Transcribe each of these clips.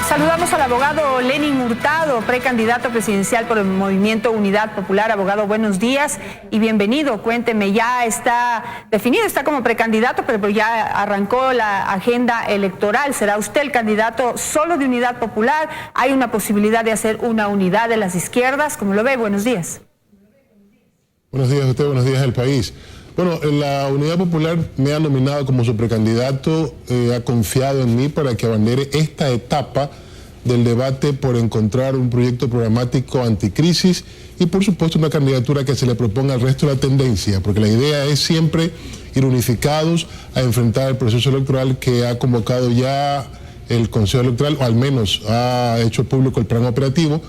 Saludamos al abogado Lenin Hurtado, precandidato presidencial por el Movimiento Unidad Popular. Abogado, buenos días y bienvenido. Cuénteme, ya está definido, está como precandidato, pero ya arrancó la agenda electoral. ¿Será usted el candidato solo de Unidad Popular? ¿Hay una posibilidad de hacer una unidad de las izquierdas? ¿Cómo lo ve? Buenos días. Buenos días a usted, buenos días al país. Bueno, la Unidad Popular me ha nominado como su precandidato, ha confiado en mí para que abandere esta etapa del debate por encontrar un proyecto programático anticrisis y por supuesto una candidatura que se le proponga al resto de la tendencia, porque la idea es siempre ir unificados a enfrentar el proceso electoral que ha convocado ya el Consejo Electoral, o al menos ha hecho público el plan operativo,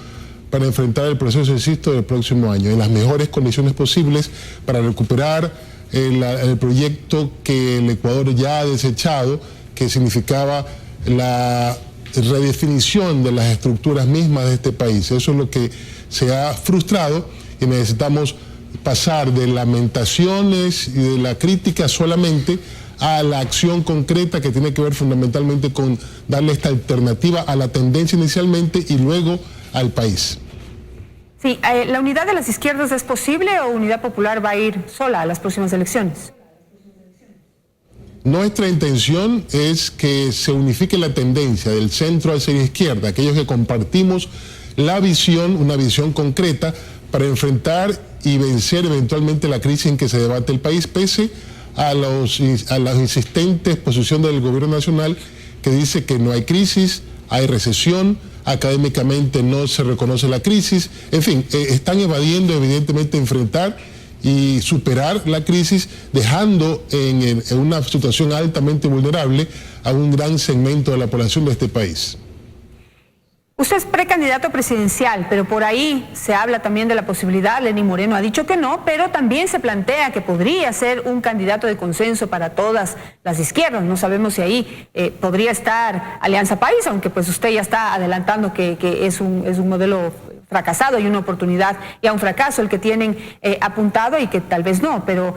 para enfrentar el proceso, insisto, del próximo año, en las mejores condiciones posibles para recuperar el proyecto que el Ecuador ya ha desechado, que significaba la redefinición de las estructuras mismas de este país. Eso es lo que se ha frustrado y necesitamos pasar de lamentaciones y de la crítica solamente a la acción concreta que tiene que ver fundamentalmente con darle esta alternativa a la tendencia inicialmente y luego al país. Sí, ¿la unidad de las izquierdas es posible o Unidad Popular va a ir sola a las próximas elecciones? Nuestra intención es que se unifique la tendencia del centro hacia la izquierda, aquellos que compartimos la visión, una visión concreta para enfrentar y vencer eventualmente la crisis en que se debate el país, pese a la insistente posición del gobierno nacional que dice que no hay crisis, hay recesión, académicamente no se reconoce la crisis, en fin, están evadiendo evidentemente enfrentar y superar la crisis, dejando en una situación altamente vulnerable a un gran segmento de la población de este país. Usted es precandidato presidencial, pero por ahí se habla también de la posibilidad, Lenín Moreno ha dicho que no, pero también se plantea que podría ser un candidato de consenso para todas las izquierdas. No sabemos si ahí podría estar Alianza País, aunque pues usted ya está adelantando que es un modelo fracasado y una oportunidad y a un fracaso el que tienen apuntado y que tal vez no, pero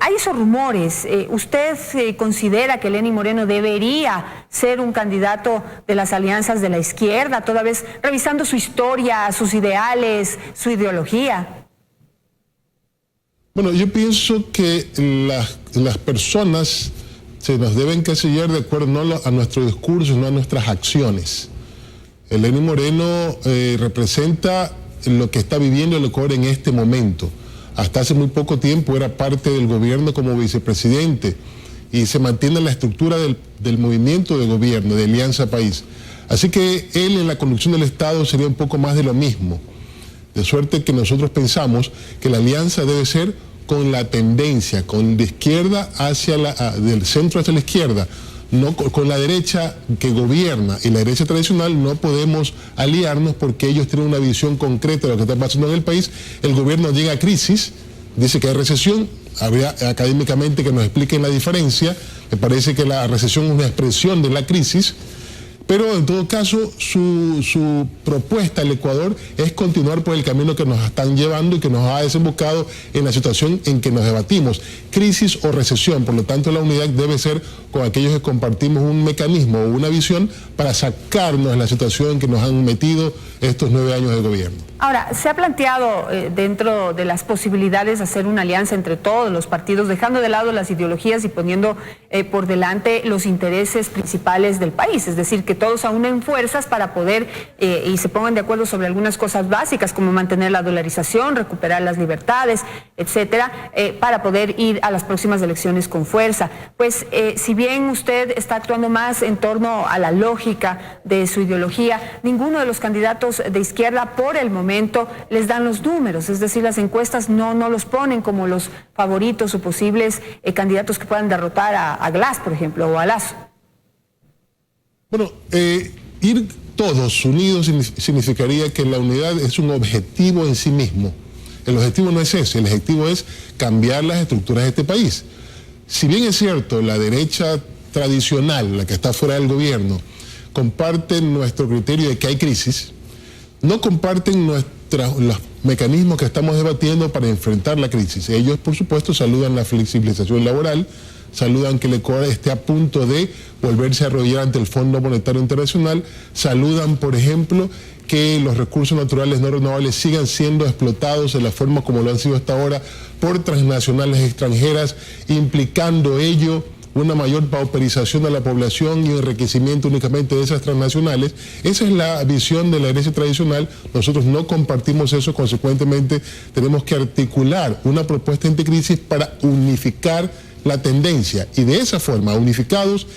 hay esos rumores. ¿Usted considera que Lenín Moreno debería ser un candidato de las alianzas de la izquierda, toda vez revisando su historia, sus ideales, su ideología? Bueno, yo pienso que las personas se nos deben encasillar de acuerdo no a nuestro discurso, no a nuestras acciones. Lenín Moreno representa lo que está viviendo el Ecuador en este momento. Hasta hace muy poco tiempo era parte del gobierno como vicepresidente y se mantiene la estructura del movimiento de gobierno, de Alianza País. Así que él en la conducción del Estado sería un poco más de lo mismo. De suerte que nosotros pensamos que la alianza debe ser con la tendencia, con de izquierda hacia del centro hacia la izquierda, no con la derecha que gobierna y la derecha tradicional. No podemos aliarnos porque ellos tienen una visión concreta de lo que está pasando en el país. El gobierno llega a crisis, dice que hay recesión, habría académicamente que nos expliquen la diferencia. Me parece que la recesión es una expresión de la crisis, pero en todo caso su propuesta al Ecuador es continuar por el camino que nos están llevando y que nos ha desembocado en la situación en que nos debatimos, crisis o recesión. Por lo tanto, la unidad debe ser con aquellos que compartimos un mecanismo o una visión para sacarnos de la situación en que nos han metido estos 9 años de gobierno. Ahora, se ha planteado dentro de las posibilidades de hacer una alianza entre todos los partidos, dejando de lado las ideologías y poniendo por delante los intereses principales del país, es decir, que todos aúnen fuerzas para poder y se pongan de acuerdo sobre algunas cosas básicas como mantener la dolarización, recuperar las libertades, etcétera, para poder ir a las próximas elecciones con fuerza. Pues si bien usted está actuando más en torno a la lógica de su ideología, ninguno de los candidatos de izquierda por el momento les dan los números, es decir, las encuestas no los ponen como los favoritos o posibles candidatos que puedan derrotar a Glass, por ejemplo, o a Lasso. Bueno, ir todos unidos significaría que la unidad es un objetivo en sí mismo. El objetivo no es ese, el objetivo es cambiar las estructuras de este país. Si bien es cierto, la derecha tradicional, la que está fuera del gobierno, comparte nuestro criterio de que hay crisis, no comparten los mecanismos que estamos debatiendo para enfrentar la crisis. Ellos, por supuesto, saludan la flexibilización laboral, saludan que el Ecuador esté a punto de volverse a arrodillar ante el Fondo Monetario Internacional, saludan, por ejemplo, que los recursos naturales no renovables sigan siendo explotados de la forma como lo han sido hasta ahora por transnacionales extranjeras, implicando ello una mayor pauperización de la población y un enriquecimiento únicamente de esas transnacionales. Esa es la visión de la herencia tradicional. Nosotros no compartimos eso, consecuentemente tenemos que articular una propuesta anticrisis para unificar la tendencia y de esa forma, unificados,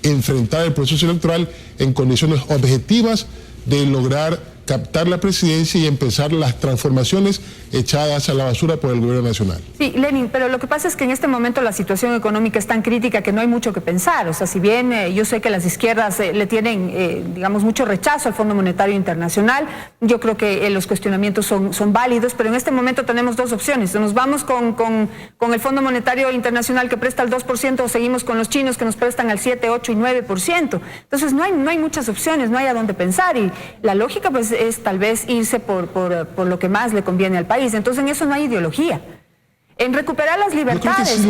enfrentar el proceso electoral en condiciones objetivas de lograr captar la presidencia y empezar las transformaciones echadas a la basura por el gobierno nacional. Sí, Lenin, pero lo que pasa es que en este momento la situación económica es tan crítica que no hay mucho que pensar. O sea, si bien yo sé que las izquierdas le tienen, digamos, mucho rechazo al Fondo Monetario Internacional, yo creo que los cuestionamientos son válidos, pero en este momento tenemos dos opciones. Nos vamos con el Fondo Monetario Internacional que presta el 2% o seguimos con los chinos que nos prestan al 7, 8 y 9%. Entonces no hay muchas opciones, no hay a dónde pensar y la lógica pues es tal vez irse por lo que más le conviene al país. Entonces en eso no hay ideología. En recuperar las libertades, sí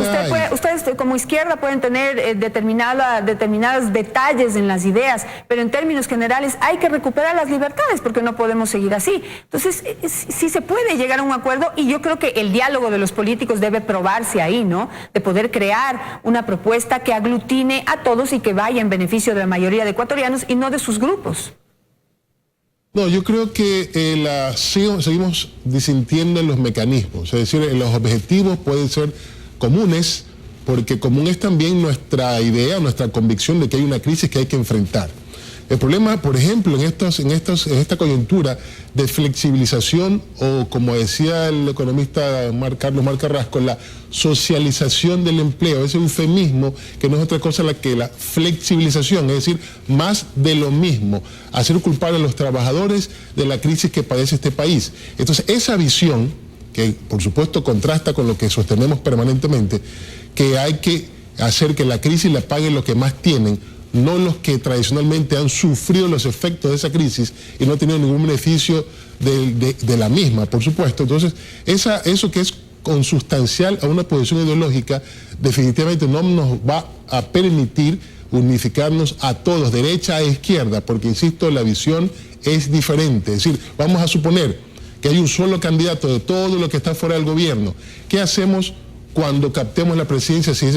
ustedes como izquierda pueden tener determinados detalles en las ideas, pero en términos generales hay que recuperar las libertades porque no podemos seguir así. Entonces sí se puede llegar a un acuerdo y yo creo que el diálogo de los políticos debe probarse ahí, ¿no? De poder crear una propuesta que aglutine a todos y que vaya en beneficio de la mayoría de ecuatorianos y no de sus grupos. No, yo creo que seguimos disintiendo en los mecanismos, es decir, los objetivos pueden ser comunes, porque común es también nuestra idea, nuestra convicción de que hay una crisis que hay que enfrentar. El problema, por ejemplo, en esta coyuntura de flexibilización o, como decía el economista Carlos Mar Carrasco, la socialización del empleo, ese eufemismo que no es otra cosa que la flexibilización, es decir, más de lo mismo, hacer culpable a los trabajadores de la crisis que padece este país. Entonces, esa visión, que por supuesto contrasta con lo que sostenemos permanentemente, que hay que hacer que la crisis la paguen los que más tienen, no los que tradicionalmente han sufrido los efectos de esa crisis y no han tenido ningún beneficio de la misma, por supuesto. Entonces, eso que es consustancial a una posición ideológica, definitivamente no nos va a permitir unificarnos a todos, derecha a izquierda, porque, insisto, la visión es diferente. Es decir, vamos a suponer que hay un solo candidato de todo lo que está fuera del gobierno. ¿Qué hacemos cuando captemos la presidencia si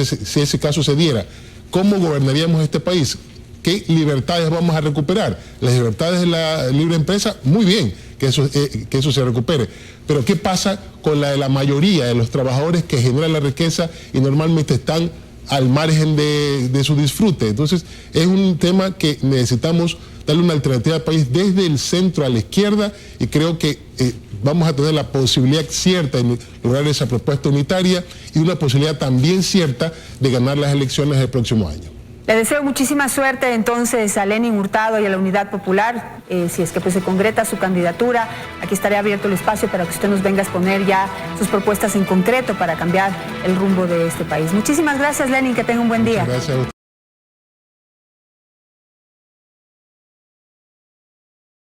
ese caso se diera? ¿Cómo gobernaríamos este país? ¿Qué libertades vamos a recuperar? Las libertades de la libre empresa, muy bien que eso se recupere. Pero ¿qué pasa con la de la mayoría de los trabajadores que generan la riqueza y normalmente están al margen de su disfrute? Entonces, es un tema que necesitamos darle una alternativa al país desde el centro a la izquierda y creo que vamos a tener la posibilidad cierta de lograr esa propuesta unitaria y una posibilidad también cierta de ganar las elecciones del próximo año. Le deseo muchísima suerte entonces a Lenin Hurtado y a la Unidad Popular, si es que pues se concreta su candidatura. Aquí estaré abierto el espacio para que usted nos venga a exponer ya sus propuestas en concreto para cambiar el rumbo de este país. Muchísimas gracias, Lenin, que tenga un buen día. Muchas gracias a usted.